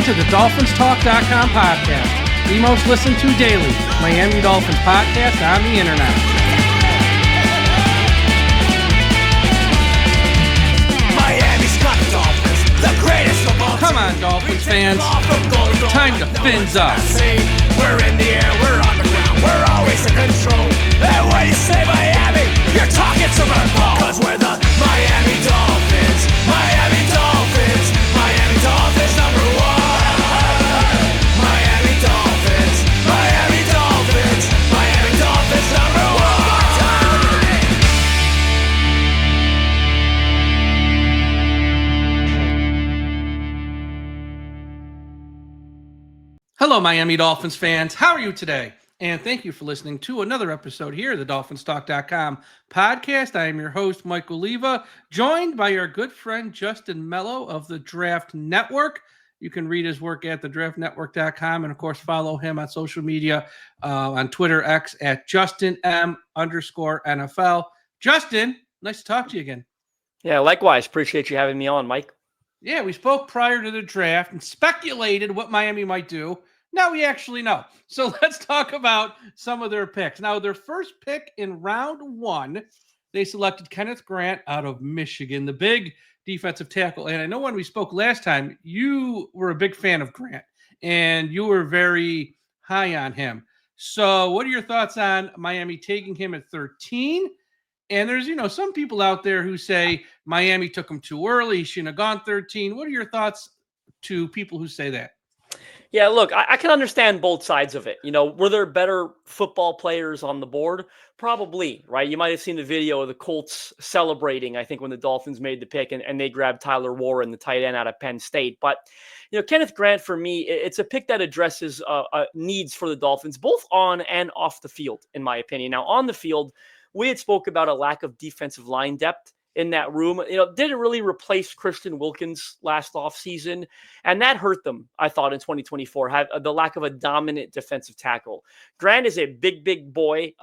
to the DolphinsTalk.com podcast, the most listened to daily Miami Dolphins podcast on the internet. Miami's got the Dolphins, the greatest of all. Come on, Dolphins fans. Time to fins up. We're in the air, we're on the ground, we're always in control. And when you say Miami, you're talking Super Bowl. Cause we're the Miami Dolphins, Miami Dolphins, Miami Dolphins number one. Miami Dolphins, Miami Dolphins, Miami Dolphins number one. Hello, Miami Dolphins fans. How are you today? And thank you for listening to another episode here of the DolphinsTalk.com podcast. I am your host, Mike Oliva, joined by our good friend, Justin Melo of the Draft Network. You can read his work at thedraftnetwork.com and, of course, follow him on social media on Twitter X at JustinM_NFL. Justin, nice to talk to you again. Yeah, likewise. Appreciate you having me on, Mike. Yeah, we spoke prior to the draft and speculated what Miami might do. Now we actually know. So let's talk about some of their picks. Now, their first pick in round one, they selected Kenneth Grant out of Michigan, the big defensive tackle. And I know when we spoke last time, you were a big fan of Grant, and you were very high on him. So what are your thoughts on Miami taking him at 13? And there's, some people out there who say Miami took him too early. He shouldn't have gone 13. What are your thoughts to people who say that? Yeah, look, I can understand both sides of it. Were there better football players on the board? Probably, right? You might have seen the video of the Colts celebrating, I think, when the Dolphins made the pick and they grabbed Tyler Warren, the tight end out of Penn State. But, Kenneth Grant, for me, it's a pick that addresses needs for the Dolphins, both on and off the field, in my opinion. Now, on the field, we had spoke about a lack of defensive line depth in that room. Didn't really replace Christian Wilkins last offseason, and that hurt them, I thought, in 2024, have the lack of a dominant defensive tackle. Grant is a big boy,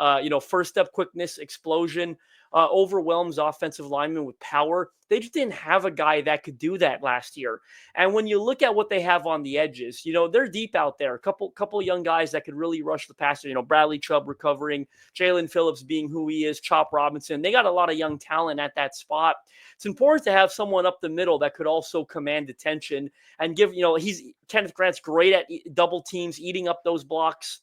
first step quickness, explosion, overwhelms offensive linemen with power. They just didn't have a guy that could do that last year. And when you look at what they have on the edges, they're deep out there. A couple young guys that could really rush the passer. Bradley Chubb recovering, Jalen Phillips being who he is, Chop Robinson. They got a lot of young talent at that spot. It's important to have someone up the middle that could also command attention and give, Kenneth Grant's great at double teams, eating up those blocks.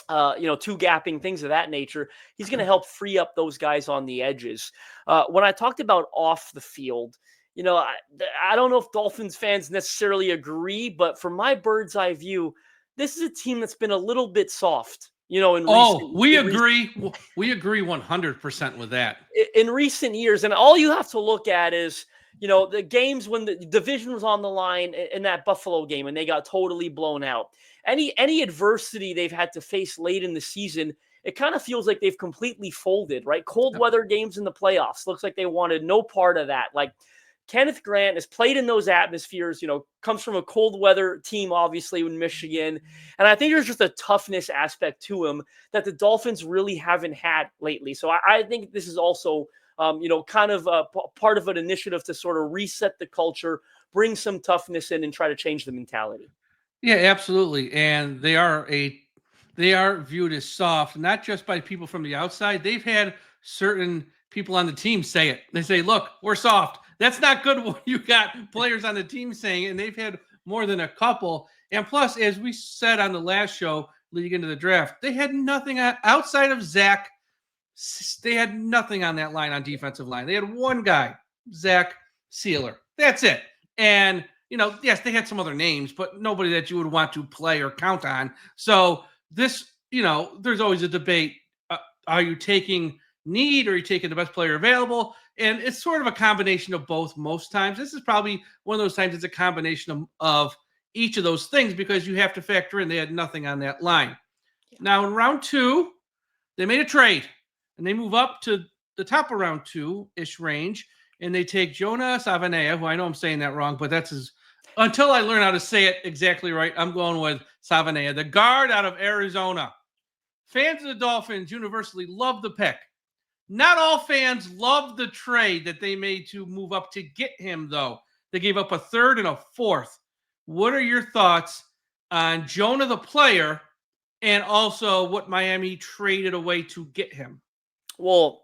Two gapping, things of that nature. He's going to help free up those guys on the edges. When I talked about off the field, I don't know if Dolphins fans necessarily agree, but from my bird's eye view, this is a team that's been a little bit soft. We agree. We agree 100% with that. In recent years, and all you have to look at is, the games when the division was on the line in that Buffalo game and they got totally blown out. Any adversity they've had to face late in the season, it kind of feels like they've completely folded, right? Cold weather games in the playoffs. Looks like they wanted no part of that. Like Kenneth Grant has played in those atmospheres, comes from a cold weather team, obviously, in Michigan. And I think there's just a toughness aspect to him that the Dolphins really haven't had lately. So I think this is also kind of part of an initiative to sort of reset the culture, bring some toughness in and try to change the mentality. Yeah, absolutely. And they are viewed as soft, not just by people from the outside. They've had certain people on the team say it. They say, look, we're soft. That's not good when you got players on the team saying it, and they've had more than a couple. And plus, as we said on the last show leading into the draft, they had nothing outside of Zach. They had nothing on that line on defensive line. They had one guy, Zach Sealer. That's it. And, yes, they had some other names, but nobody that you would want to play or count on. So this, there's always a debate. Are you taking need or are you taking the best player available? And it's sort of a combination of both most times. This is probably one of those times it's a combination of each of those things because you have to factor in they had nothing on that line. Yeah. Now, in round two, they made a trade. And they move up to the top of round 2-ish range, and they take Jonah Savanea, who I know I'm saying that wrong, but that's until I learn how to say it exactly right, I'm going with Savanea, the guard out of Arizona. Fans of the Dolphins universally love the pick. Not all fans love the trade that they made to move up to get him, though. They gave up a third and a fourth What are your thoughts on Jonah the player and also what Miami traded away to get him? Well,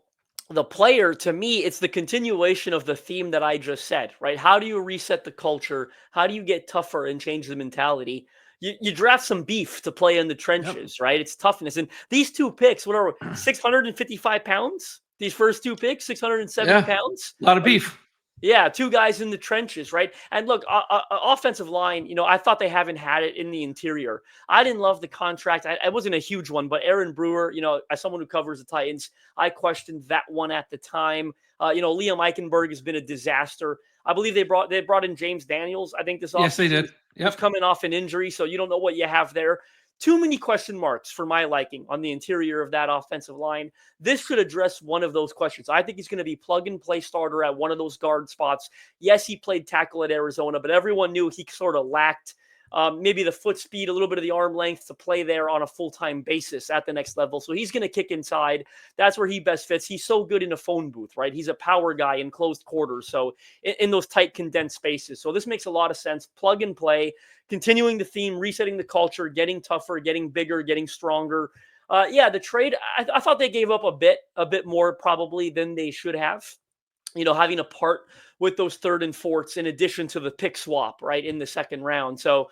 the player, to me, it's the continuation of the theme that I just said, right? How do you reset the culture? How do you get tougher and change the mentality? You draft some beef to play in the Yep. trenches, right? It's toughness. And these two picks, what are 655 pounds? These first two picks, 670 Yeah, pounds. a lot of I mean, beef. yeah, two guys in the trenches, right? And look, offensive line, I thought they haven't had it in the interior. I didn't love the contract. I wasn't a huge one, but Aaron Brewer, as someone who covers the Titans, I questioned that one at the time. Liam Eichenberg has been a disaster. I believe they brought in James Daniels, I think this Yes, they offseason, did. who's Yep. coming off an injury, so you don't know what you have there. Too many question marks for my liking on the interior of that offensive line. This should address one of those questions. I think he's going to be plug and play starter at one of those guard spots. Yes, he played tackle at Arizona, but everyone knew he sort of lacked maybe the foot speed, a little bit of the arm length to play there on a full-time basis at the next level. So he's going to kick inside. That's where he best fits. He's so good in a phone booth, right? He's a power guy in closed quarters. So in those tight, condensed spaces. So this makes a lot of sense. Plug and play, continuing the theme, resetting the culture, getting tougher, getting bigger, getting stronger. Yeah, the trade, I thought they gave up a bit more probably than they should have. Having a part with those third and fourths in addition to the pick swap, right, in the second round. So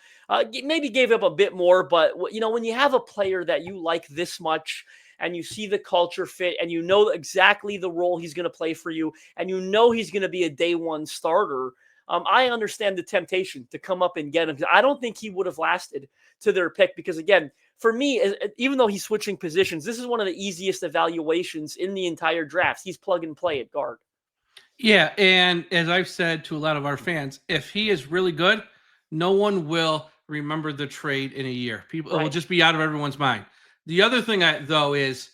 maybe gave up a bit more, but when you have a player that you like this much and you see the culture fit and you know exactly the role he's going to play for you and you know he's going to be a day one starter, I understand the temptation to come up and get him. I don't think he would have lasted to their pick because, again, for me, even though he's switching positions, this is one of the easiest evaluations in the entire draft. He's plug and play at guard. Yeah, and as I've said to a lot of our fans, if he is really good, no one will remember the trade in a year. People It will Right. just be out of everyone's mind. The other thing though is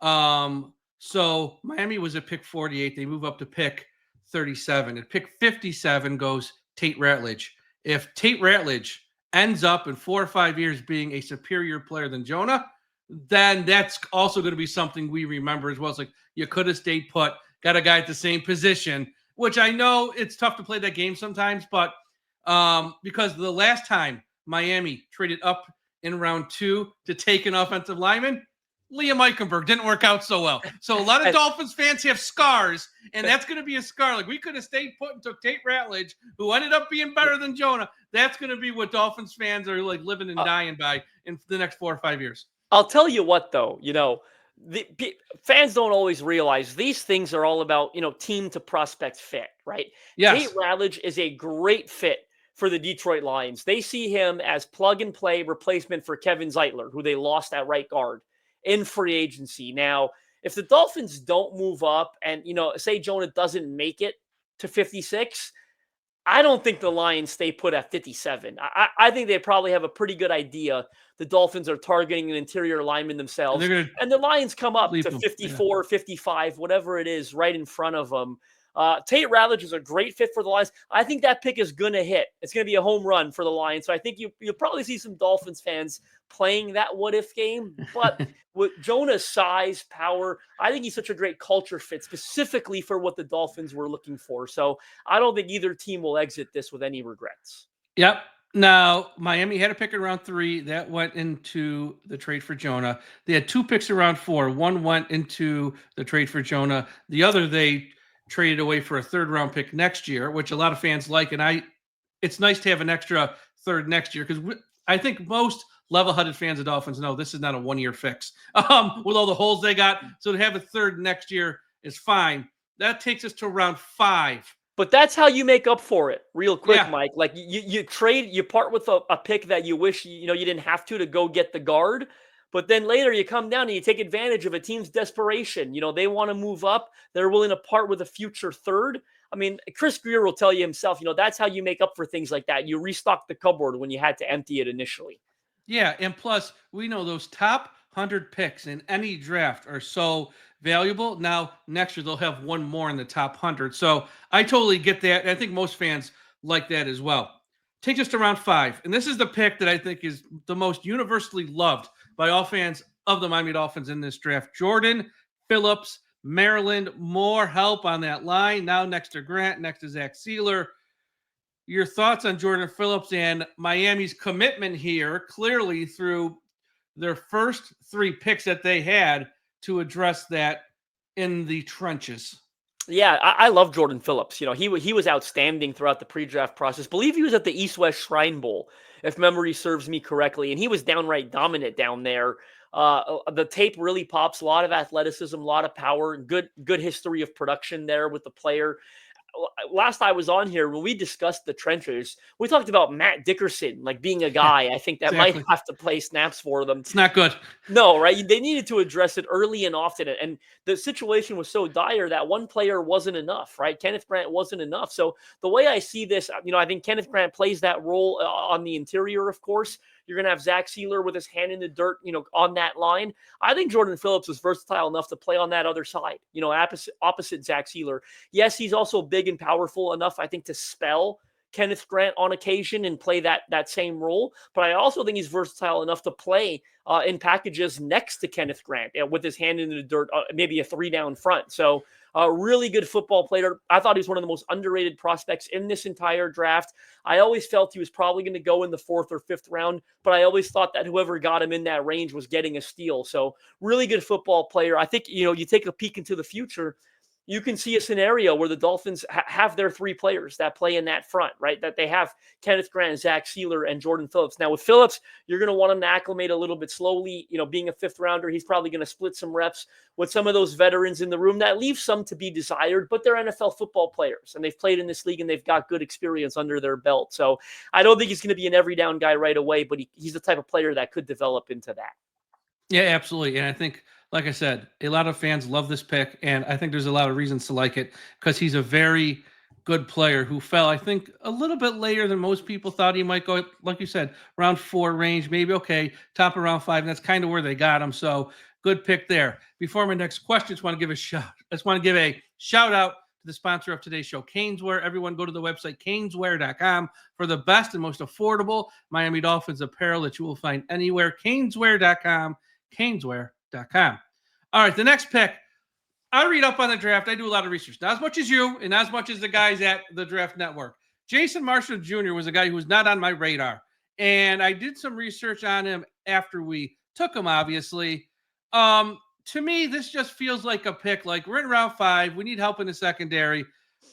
so Miami was at pick 48, they move up to pick 37. At pick 57 goes Tate Ratledge. If Tate Ratledge ends up in 4 or 5 years being a superior player than Jonah, then that's also going to be something we remember as well. It's like you could have stayed put, got a guy at the same position, which I know it's tough to play that game sometimes, but because the last time Miami traded up in round 2 to take an offensive lineman, Liam Eichenberg didn't work out so well. So a lot of Dolphins fans have scars, and that's going to be a scar. Like we could have stayed put and took Tate Ratledge, who ended up being better than Jonah. That's going to be what Dolphins fans are like living and dying by in the next 4 or 5 years. I'll tell you what, though, fans don't always realize these things are all about, team to prospect fit, right? Tate Yes. Ratledge is a great fit for the Detroit Lions. They see him as plug and play replacement for Kevin Zeitler, who they lost at right guard in free agency. Now, if the Dolphins don't move up and, say Jonah doesn't make it to 56, I don't think the Lions stay put at 57. I think they probably have a pretty good idea the Dolphins are targeting an interior lineman themselves. And the Lions come up to 54, 55, whatever it is, right in front of them. Tate Ratledge is a great fit for the Lions. I think that pick is going to hit. It's going to be a home run for the Lions. So I think you'll probably see some Dolphins fans playing that what-if game. But with Jonah's size, power, I think he's such a great culture fit specifically for what the Dolphins were looking for. So I don't think either team will exit this with any regrets. Yep. Now, Miami had a pick in round 3. That went into the trade for Jonah. They had 2 picks in round 4. One went into the trade for Jonah. The other they traded away for a 3rd-round pick next year, which a lot of fans like. And it's nice to have an extra 3rd next year because I think most level-headed fans of Dolphins know this is not a one-year fix with all the holes they got. So to have a 3rd next year is fine. That takes us to round 5. But that's how you make up for it real quick, Yeah. Mike. Like you part with a pick that you wish, you didn't have to go get the guard. But then later you come down and you take advantage of a team's desperation. They want to move up. They're willing to part with a future 3rd. I mean, Chris Greer will tell you himself, that's how you make up for things like that. You restock the cupboard when you had to empty it initially. Yeah, and plus we know those top 100 picks in any draft are so valuable. Now next year they'll have one more in the top 100. So I totally get that. And I think most fans like that as well. Takes us to round 5, and this is the pick that I think is the most universally loved by all fans of the Miami Dolphins in this draft. Jordan Phillips, Maryland. More help on that line now next to Grant, next to Zach Sealer. your thoughts on Jordan Phillips and Miami's commitment here, clearly through their first 3 picks that they had to address that in the trenches. Yeah, I love Jordan Phillips. He was outstanding throughout the pre-draft process. Believe he was at the East-West Shrine Bowl, if memory serves me correctly, and he was downright dominant down there. The tape really pops. A lot of athleticism, a lot of power, good history of production there with the player. Last I was on here, when we discussed the trenches, we talked about Matt Dickerson like being a guy I think that Exactly. might have to play snaps for them. It's not good. No, right? They needed to address it early and often. And the situation was so dire that one player wasn't enough, right? Kenneth Grant wasn't enough. So the way I see this, I think Kenneth Grant plays that role on the interior, of course. You're going to have Zach Sealer with his hand in the dirt, on that line. I think Jordan Phillips is versatile enough to play on that other side, opposite Zach Sealer. Yes, he's also big and powerful enough, I think, to spell Kenneth Grant on occasion and play that same role. But I also think he's versatile enough to play in packages next to Kenneth Grant with his hand in the dirt, maybe a 3-down front. So a really good football player. I thought he was one of the most underrated prospects in this entire draft. I always felt he was probably going to go in the 4th or 5th round, but I always thought that whoever got him in that range was getting a steal. So really good football player. I think, you take a peek into the future, you can see a scenario where the Dolphins have their 3 players that play in that front, right? That they have Kenneth Grant, Zach Sealer, and Jordan Phillips. Now with Phillips, you're going to want him to acclimate a little bit slowly. Being a 5th rounder, he's probably going to split some reps with some of those veterans in the room. That leaves some to be desired, but they're NFL football players, and they've played in this league, and they've got good experience under their belt. So I don't think he's going to be an every down guy right away, but he's the type of player that could develop into that. Yeah, absolutely. And I think, like I said, a lot of fans love this pick, and I think there's a lot of reasons to like it because he's a very good player who fell, I think, a little bit later than most people thought he might go. Like you said, round 4 range, maybe top of round 5. And that's kind of where they got him. So good pick there. Before my next question, I just want to give a shout out to the sponsor of today's show, Caneswear. Everyone go to the website, caneswear.com, for the best and most affordable Miami Dolphins apparel that you will find anywhere. Caneswear.com, caneswear.com. All right, the next pick. I read up on the draft. I do a lot of research. Not as much as you and not as much as the guys at the Draft Network. Jason Marshall Jr. was a guy who was not on my radar. And I did some research on him after we took him, obviously. To me, this just feels like a pick. Like, we're in round 5. We need help in the secondary.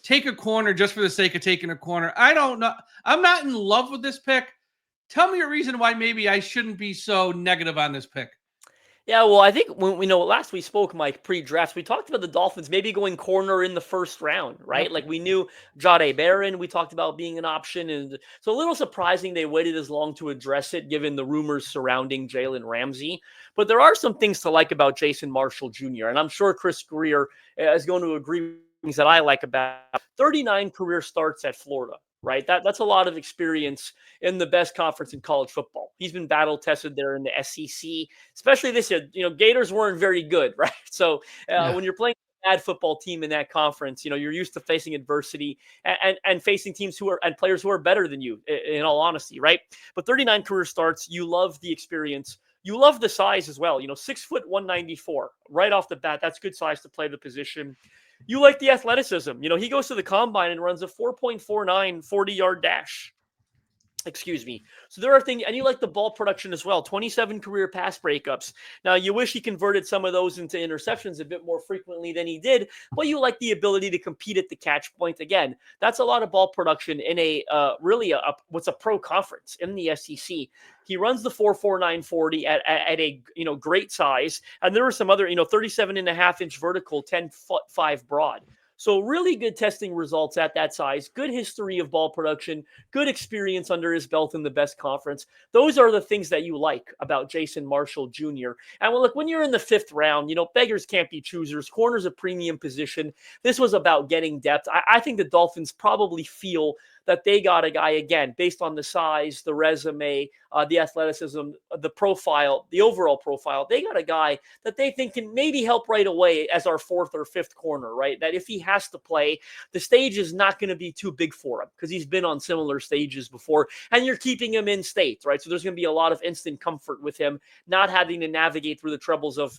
Take a corner just for the sake of taking a corner. I don't know. I'm not in love with this pick. Tell me a reason why maybe I shouldn't be so negative on this pick. Yeah, well, I think when last we spoke, Mike, pre-draft, we talked about the Dolphins maybe going corner in the 1st round, right? Yep. Like, we knew Jahdae Barron, we talked about being an option, and so a little surprising they waited as long to address it, given the rumors surrounding Jalen Ramsey. But there are some things to like about Jason Marshall Jr., and I'm sure Chris Greer is going to agree with things that I like about 39 career starts at Florida. Right. That's a lot of experience in the best conference in college football. He's been battle tested there in the SEC, especially this year. Gators weren't very good. Right. So when you're playing a bad football team in that conference, you're used to facing adversity and facing teams and players who are better than you, in all honesty. Right. But 39 career starts. You love the experience. You love the size as well. 6 foot 194 right off the bat. That's good size to play the position. You like the athleticism. He goes to the combine and runs a 4.49 40-yard dash. Excuse me. So there are things, and you like the ball production as well. 27 career pass breakups. Now, you wish he converted some of those into interceptions a bit more frequently than he did, but you like the ability to compete at the catch point. Again, that's a lot of ball production in a what's a pro conference in the SEC. He runs the 4.49 40 at a great size, and there were some other 37.5-inch vertical, 10'5" broad. So really good testing results at that size, good history of ball production, good experience under his belt in the best conference. Those are the things that you like about Jason Marshall Jr. And look, when you're in the 5th round, beggars can't be choosers. Corner's a premium position. This was about getting depth. I think the Dolphins probably feel that they got a guy, again, based on the size, the resume, the athleticism, the profile, the overall profile. They got a guy that they think can maybe help right away as our 4th or 5th corner, right? That if he has to play, the stage is not going to be too big for him because he's been on similar stages before, and you're keeping him in state, right? So there's going to be a lot of instant comfort with him not having to navigate through the troubles of,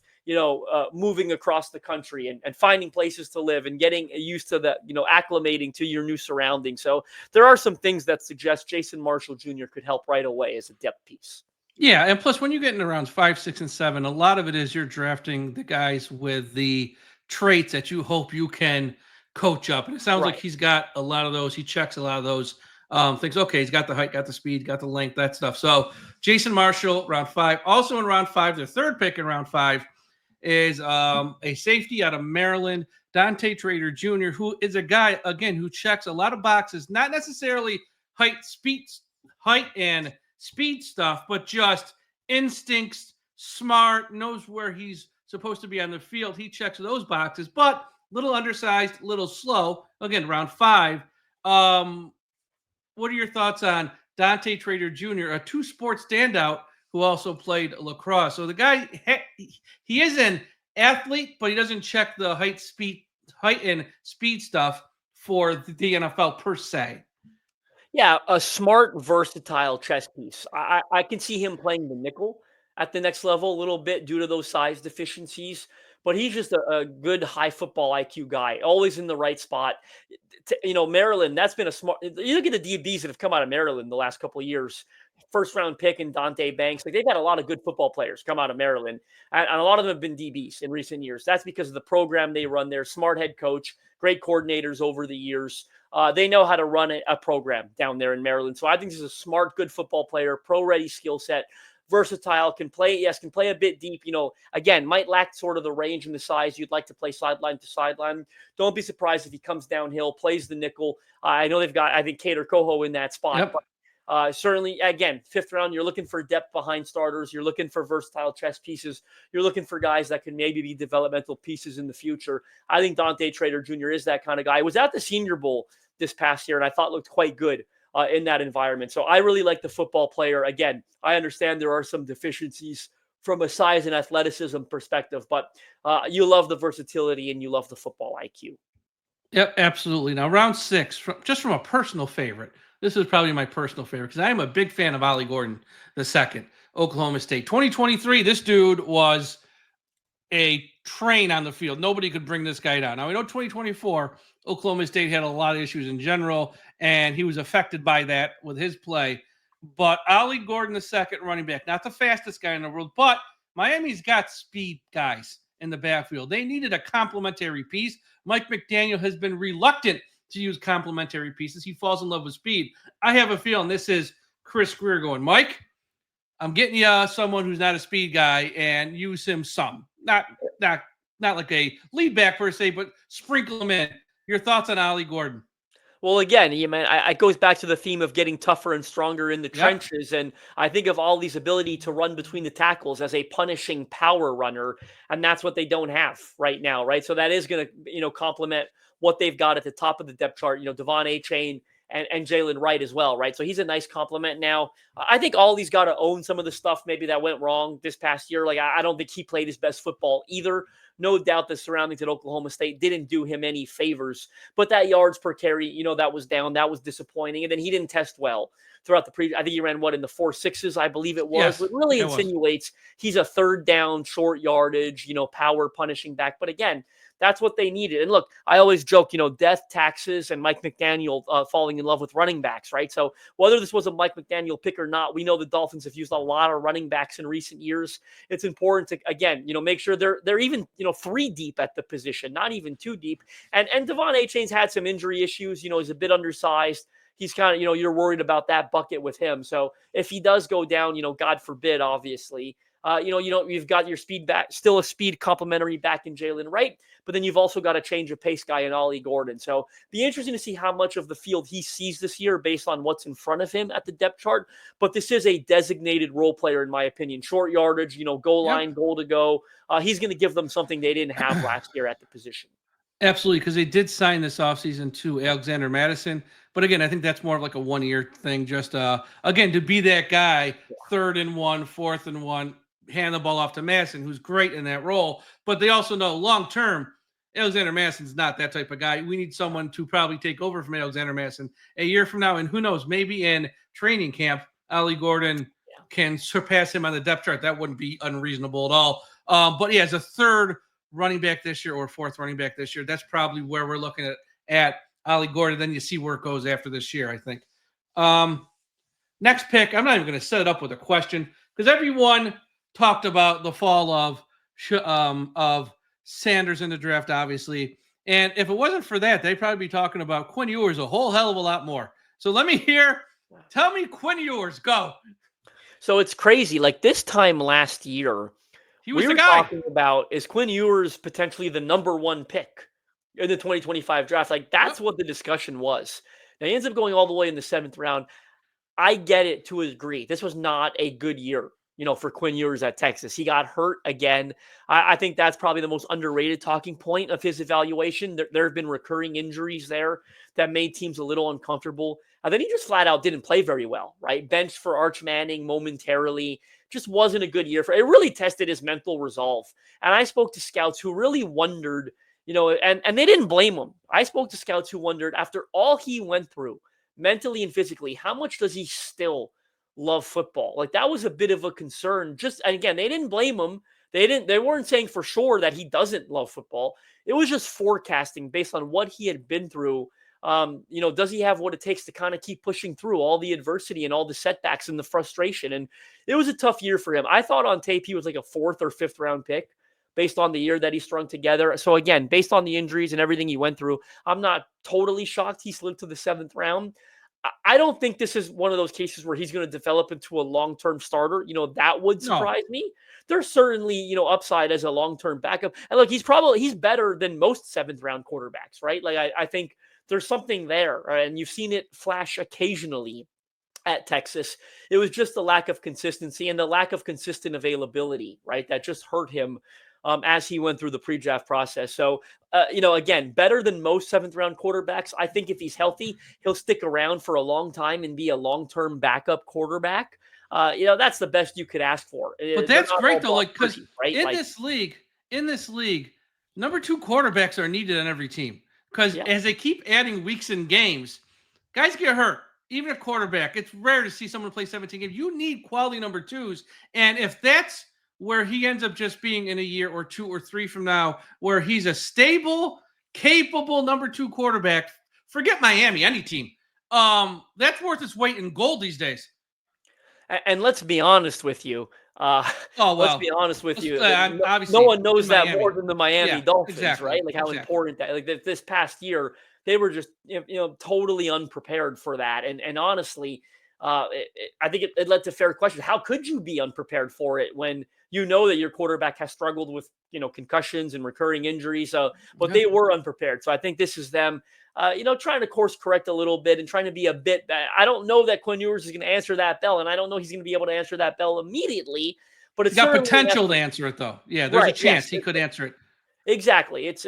moving across the country and finding places to live and getting used to the, acclimating to your new surroundings. So there are some things that suggest Jason Marshall Jr. could help right away as a depth piece. Yeah, and plus when you get into rounds 5, 6, and 7, a lot of it is you're drafting the guys with the traits that you hope you can coach up. And it sounds like Right. he's got a lot of those. He checks a lot of those things. Okay, he's got the height, got the speed, got the length, that stuff. So Jason Marshall, round 5. Also in round 5, their third pick in round 5 is a safety out of Maryland, Dante Trader Jr., who is a guy, again, who checks a lot of boxes, not necessarily height and speed stuff, but just instincts, smart, knows where he's supposed to be on the field. He checks those boxes, but little undersized, little slow. Again, round 5. What are your thoughts on Dante Trader Jr., a two-sport standout who also played lacrosse? So the guy, he is an athlete, but he doesn't check the height and speed stuff for the NFL per se. Yeah, a smart, versatile chess piece. I can see him playing the nickel at the next level a little bit due to those size deficiencies, but he's just a good high football IQ guy, always in the right spot. Maryland, that's been a smart. You look at the DBs that have come out of Maryland the last couple of years. First round pick in Dante Banks. Like they've had a lot of good football players come out of Maryland, and a lot of them have been DBs in recent years. That's because of the program they run there. Smart head coach, great coordinators over the years. They know how to run a program down there in Maryland. So I think this is a smart, good football player, pro-ready skill set, versatile, can play a bit deep. Again, might lack sort of the range and the size you'd like to play sideline to sideline. Don't be surprised if he comes downhill, plays the nickel. I know they've got, I think, Cater Coho in that spot. Yep. But certainly, again, 5th round, you're looking for depth behind starters. You're looking for versatile chess pieces. You're looking for guys that can maybe be developmental pieces in the future. I think Dante Trader Jr. is that kind of guy. He was at the Senior Bowl this past year, and I thought looked quite good in that environment. So I really like the football player. Again, I understand there are some deficiencies from a size and athleticism perspective, but you love the versatility and you love the football IQ. Yep, absolutely. Now, round 6, from a personal favorite. This is probably my personal favorite because I am a big fan of Ollie Gordon II, Oklahoma State. 2023, this dude was a train on the field. Nobody could bring this guy down. Now, I know 2024, Oklahoma State had a lot of issues in general, and he was affected by that with his play. But Ollie Gordon II, running back, not the fastest guy in the world, but Miami's got speed guys in the backfield. They needed a complementary piece. Mike McDaniel has been reluctant to use complementary pieces. He falls in love with speed. I have a feeling this is Chris Greer going, Mike, I'm getting you someone who's not a speed guy and use him some. Not like a lead back per se, but sprinkle him in. Your thoughts on Ollie Gordon? Well, again, it goes back to the theme of getting tougher and stronger in the trenches. And I think of Ollie's ability to run between the tackles as a punishing power runner. And that's what they don't have right now, right? So that is going to, complement what they've got at the top of the depth chart, Devon A-Chain and Jalen Wright as well, right? So he's a nice compliment now. I think Ollie's got to own some of the stuff maybe that went wrong this past year. Like, I don't think he played his best football either. No doubt the surroundings at Oklahoma State didn't do him any favors. But that yards per carry, that was down. That was disappointing. And then he didn't test well throughout the I think he ran, in the 4.6s, I believe it was. Yes, it really insinuates he's a third down, short yardage, power punishing back. But again, that's what they needed. And look, I always joke, death, taxes, and Mike McDaniel falling in love with running backs, right? So whether this was a Mike McDaniel pick or not, we know the Dolphins have used a lot of running backs in recent years. It's important to, again, make sure they're even, 3 deep at the position, not even 2 deep. And Devon A-Chain's had some injury issues. He's a bit undersized. He's kind of, you're worried about that bucket with him. So if he does go down, God forbid, obviously, you've got your speed back, still a speed complementary back in Jalen Wright, but then you've also got a change of pace guy in Ollie Gordon. So be interesting to see how much of the field he sees this year based on what's in front of him at the depth chart. But this is a designated role player, in my opinion. Short yardage, goal line, goal to go. He's going to give them something they didn't have last year at the position. Absolutely, because they did sign this offseason to Alexander Madison. But again, I think that's more of like a 1-year thing. Just, again, to be that guy, 3rd and 1, 4th and 1, hand the ball off to Madison, who's great in that role. But they also know long-term, Alexander Madison's not that type of guy. We need someone to probably take over from Alexander Madison a year from now. And who knows, maybe in training camp, Ollie Gordon can surpass him on the depth chart. That wouldn't be unreasonable at all. But yeah, as a 3rd running back this year or 4th running back this year, that's probably where we're looking at Ollie Gordon. Then you see where it goes after this year, I think. Next pick, I'm not even going to set it up with a question because everyone talked about the fall of Sanders in the draft, obviously. And if it wasn't for that, they'd probably be talking about Quinn Ewers a whole hell of a lot more. So let me hear. Tell me Quinn Ewers, go. So it's crazy. Like this time last year, He was we the were guy. talking about, is Quinn Ewers potentially the number one pick in the 2025 draft? Like that's what the discussion was. Now he ends up going all the way in the 7th round. I get it to a degree. This was not a good year, for Quinn Ewers at Texas. He got hurt again. I think that's probably the most underrated talking point of his evaluation. There have been recurring injuries there that made teams a little uncomfortable. And then he just flat out didn't play very well, right? Benched for Arch Manning momentarily. Just wasn't a good year for it. It really tested his mental resolve. And I spoke to scouts who really wondered, and they didn't blame him. I spoke to scouts who wondered, after all he went through, mentally and physically, how much does he still love football? Like that was a bit of a concern. And again, they didn't blame him. They weren't saying for sure that he doesn't love football. It was just forecasting based on what he had been through. Does he have what it takes to kind of keep pushing through all the adversity and all the setbacks and the frustration? And it was a tough year for him. I thought on tape he was like a 4th or 5th round pick based on the year that he strung together. So again, based on the injuries and everything he went through, I'm not totally shocked he slid to the 7th round. I don't think this is one of those cases where he's going to develop into a long-term starter. That would surprise me. There's certainly, upside as a long-term backup. And look, he's better than most 7th round quarterbacks, right? Like I think there's something there, and you've seen it flash occasionally at Texas. It was just the lack of consistency and the lack of consistent availability, right? That just hurt him as he went through the pre-draft process. So, again, better than most 7th round quarterbacks. I think if he's healthy, he'll stick around for a long time and be a long-term backup quarterback. That's the best you could ask for. But that's great though, like because this league, number 2 quarterbacks are needed on every team. Because as they keep adding weeks and games, guys get hurt. Even a quarterback, it's rare to see someone play 17 games. You need quality number 2s, and if that's where he ends up just being in a year or 2 or 3 from now, where he's a stable, capable number 2 quarterback, forget Miami, any team. That's worth its weight in gold these days. And let's be honest with you. Let's be honest with you. No one knows that more than the Miami Dolphins, right? Like how important that. Like this past year, they were just totally unprepared for that. And honestly, I think it led to fair questions. How could you be unprepared for it when you know that your quarterback has struggled with concussions and recurring injuries? But they were unprepared. So I think this is them. Trying to course correct a little bit and trying to be a bit. I don't know that Quinn Ewers is going to answer that bell, and I don't know he's going to be able to answer that bell immediately. But it's got potential to answer it, though. Yeah, there's a chance he could answer it. Exactly. It's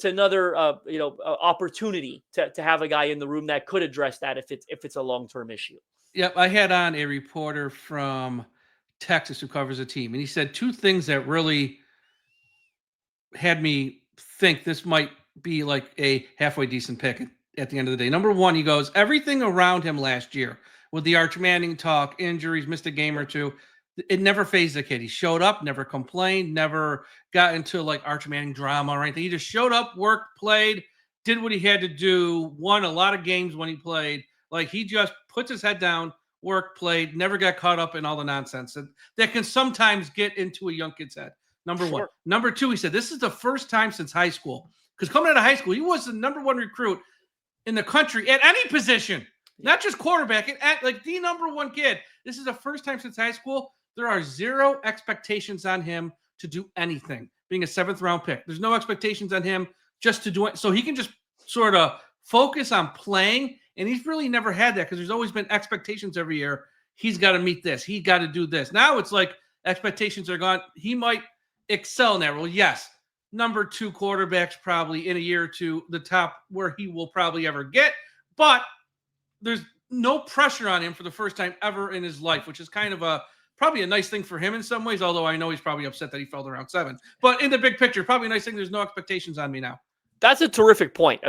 another opportunity to have a guy in the room that could address that if it's a long-term issue. Yep, I had on a reporter from Texas who covers a team, and he said 2 things that really had me think this might be like a halfway decent pick at the end of the day. Number 1, he goes, everything around him last year with the Arch Manning talk, injuries, missed a game or 2, it never fazed the kid. He showed up, never complained, never got into like Arch Manning drama or anything. He just showed up, worked, played, did what he had to do, won a lot of games when he played. Like he just puts his head down, worked, played, never got caught up in all the nonsense that can sometimes get into a young kid's head. Number 1. Number 2, he said, this is the first time since high school. Because coming out of high school, he was the number 1 recruit in the country at any position, not just quarterback, at like the number 1 kid. This is the first time since high school. There are 0 expectations on him to do anything. Being a 7th round pick, there's no expectations on him just to do it. So he can just sort of focus on playing. And he's really never had that because there's always been expectations every year. He's got to meet this. He got to do this. Now it's like expectations are gone. He might excel in that role. Yes, number 2 quarterbacks probably in a year or 2, the top where he will probably ever get. But there's no pressure on him for the first time ever in his life, which is kind of probably a nice thing for him in some ways, although I know he's probably upset that he fell to round 7. But in the big picture, probably a nice thing. There's no expectations on me now. That's a terrific point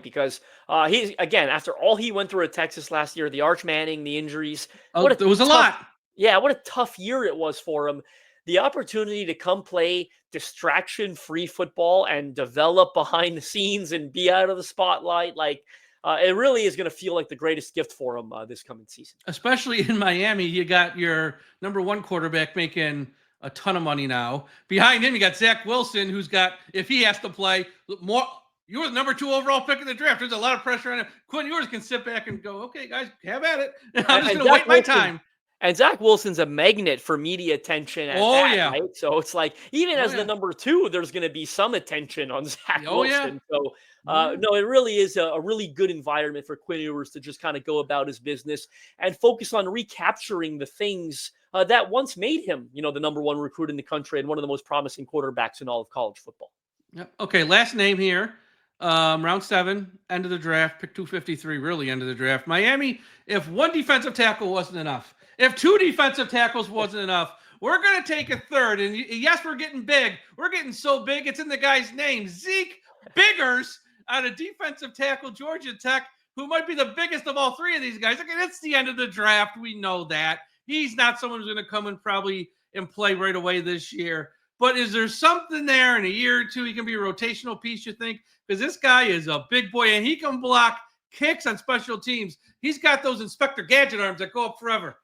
because he's, again, after all he went through at Texas last year, the Arch Manning, the injuries. It was a lot. Yeah, what a tough year it was for him. the opportunity to come play distraction-free football and develop behind the scenes and be out of the spotlight, like it really is going to feel like the greatest gift for him this coming season. Especially in Miami, you got your number one quarterback making a ton of money now. Behind him, you got Zach Wilson, who's got, if he has to play more, you were the number 2 overall pick in the draft. There's a lot of pressure on him. Quinn Ewers can sit back and go, okay, guys, have at it. I'm just going to wait my time. And Zach Wilson's a magnet for media attention at that, right? So it's like, even as the number 2, there's going to be some attention on Zach Wilson. So, no, it really is a really good environment for Quinn Ewers to just kind of go about his business and focus on recapturing the things that once made him, the number 1 recruit in the country and one of the most promising quarterbacks in all of college football. Yep. Okay, last name here. Round 7, end of the draft, pick 253, really end of the draft. Miami, if 1 defensive tackle wasn't enough, if 2 defensive tackles wasn't enough, we're going to take a third. And yes, we're getting big. We're getting so big, it's in the guy's name. Zeke Biggers out of defensive tackle, Georgia Tech, who might be the biggest of all 3 of these guys. Okay, it's the end of the draft. We know that. He's not someone who's going to come and probably and play right away this year. But is there something there in a year or 2 he can be a rotational piece, you think? Because this guy is a big boy, and he can block kicks on special teams. He's got those Inspector Gadget arms that go up forever.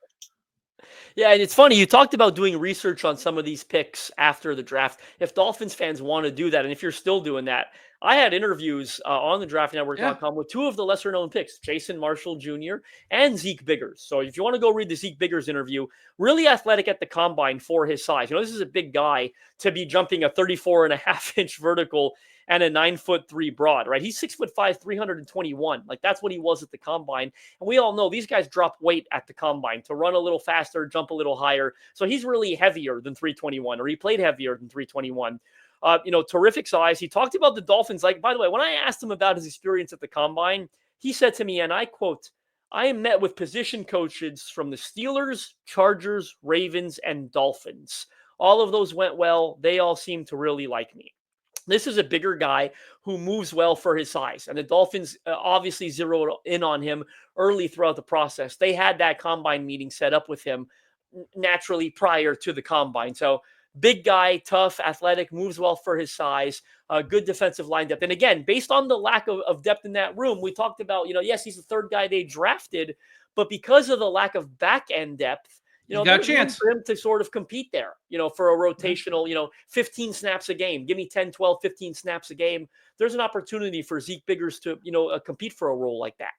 Yeah, and it's funny, you talked about doing research on some of these picks after the draft. If Dolphins fans want to do that, and if you're still doing that, I had interviews on the draftnetwork.com with 2 of the lesser-known picks, Jason Marshall Jr. and Zeke Biggers. So if you want to go read the Zeke Biggers interview, really athletic at the combine for his size. This is a big guy to be jumping a 34.5-inch vertical and a 9'3" broad, right? He's 6'5", 321. Like, that's what he was at the combine. And we all know these guys drop weight at the combine to run a little faster, jump a little higher. So he's really heavier than 321, or he played heavier than 321. Terrific size. He talked about the Dolphins. Like, by the way, when I asked him about his experience at the combine, he said to me, and I quote, "I met with position coaches from the Steelers, Chargers, Ravens, and Dolphins. All of those went well. They all seemed to really like me." This is a bigger guy who moves well for his size. And the Dolphins obviously zeroed in on him early throughout the process. They had that combine meeting set up with him naturally prior to the combine. So big guy, tough, athletic, moves well for his size, good defensive line depth. And again, based on the lack of depth in that room, we talked about, yes, he's the 3rd guy they drafted, but because of the lack of back end depth, got a chance for him to sort of compete there, for a rotational, 15 snaps a game. Give me 10, 12, 15 snaps a game. There's an opportunity for Zeke Biggers to, compete for a role like that.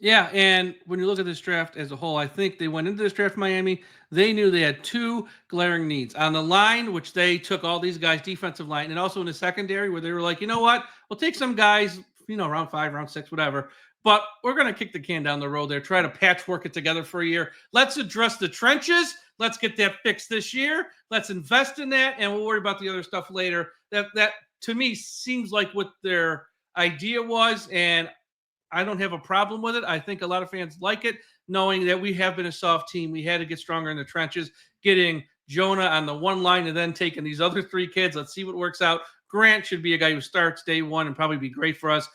Yeah, and when you look at this draft as a whole, I think they went into this draft, Miami, they knew they had 2 glaring needs. On the line, which they took all these guys, defensive line, and also in the secondary, where they were like, you know what, we'll take some guys, round 5, round 6, whatever. But we're going to kick the can down the road there, try to patchwork it together for a year. Let's address the trenches. Let's get that fixed this year. Let's invest in that, and we'll worry about the other stuff later. That to me, seems like what their idea was, and I don't have a problem with it. I think a lot of fans like it, knowing that we have been a soft team. We had to get stronger in the trenches, getting Jonah on the one line and then taking these other 3 kids. Let's see what works out. Grant should be a guy who starts day 1 and probably be great for us.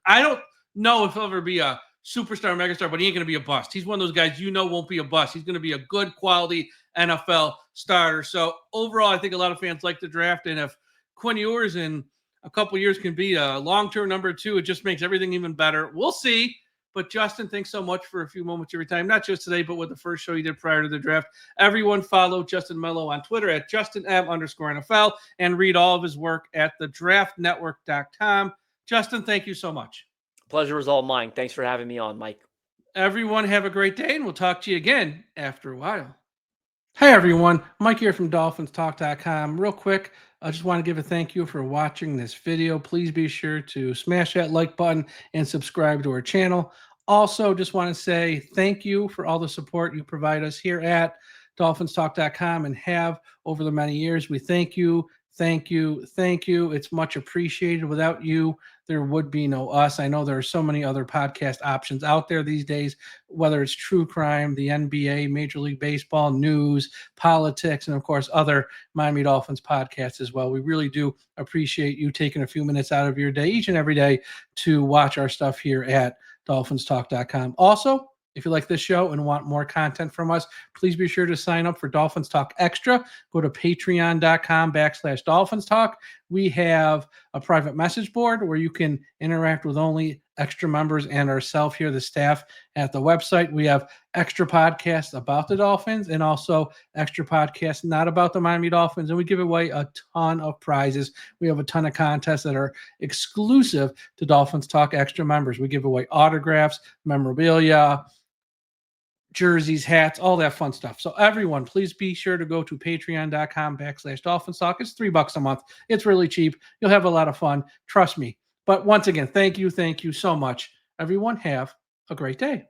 I don't know if he'll ever be a superstar, megastar, but he ain't going to be a bust. He's one of those guys won't be a bust. He's going to be a good quality NFL starter. So overall, I think a lot of fans like the draft. And if Quinn Ewers in a couple years can be a long-term number 2, it just makes everything even better. We'll see. But Justin, thanks so much for a few moments of your time, not just today, but with the first show you did prior to the draft. Everyone follow Justin Melo on Twitter at JustinM_NFL and read all of his work at thedraftnetwork.com. Justin, thank you so much. Pleasure was all mine. Thanks for having me on, Mike. Everyone have a great day, and we'll talk to you again after a while. Hey, everyone. Mike here from DolphinsTalk.com. Real quick, I just want to give a thank you for watching this video. Please be sure to smash that like button and subscribe to our channel. Also, just want to say thank you for all the support you provide us here at DolphinsTalk.com and have over the many years. We thank you. Thank you. Thank you. It's much appreciated. Without you, there would be no us. I know there are so many other podcast options out there these days, whether it's true crime, the NBA, Major League Baseball, news, politics, and of course, other Miami Dolphins podcasts as well. We really do appreciate you taking a few minutes out of your day, each and every day, to watch our stuff here at DolphinsTalk.com. Also, If you like this show and want more content from us, please be sure to sign up for Dolphins Talk Extra. Go to patreon.com/DolphinsTalk. We have a private message board where you can interact with only extra members and ourselves here, the staff at the website. We have extra podcasts about the Dolphins and also extra podcasts not about the Miami Dolphins. And we give away a ton of prizes. We have a ton of contests that are exclusive to Dolphins Talk Extra members. We give away autographs, memorabilia, jerseys, hats, all that fun stuff. So everyone, please be sure to go to patreon.com/DolphinsTalk. It's $3 a month. It's really cheap. You'll have a lot of fun. Trust me. But once again, thank you so much. Everyone have a great day.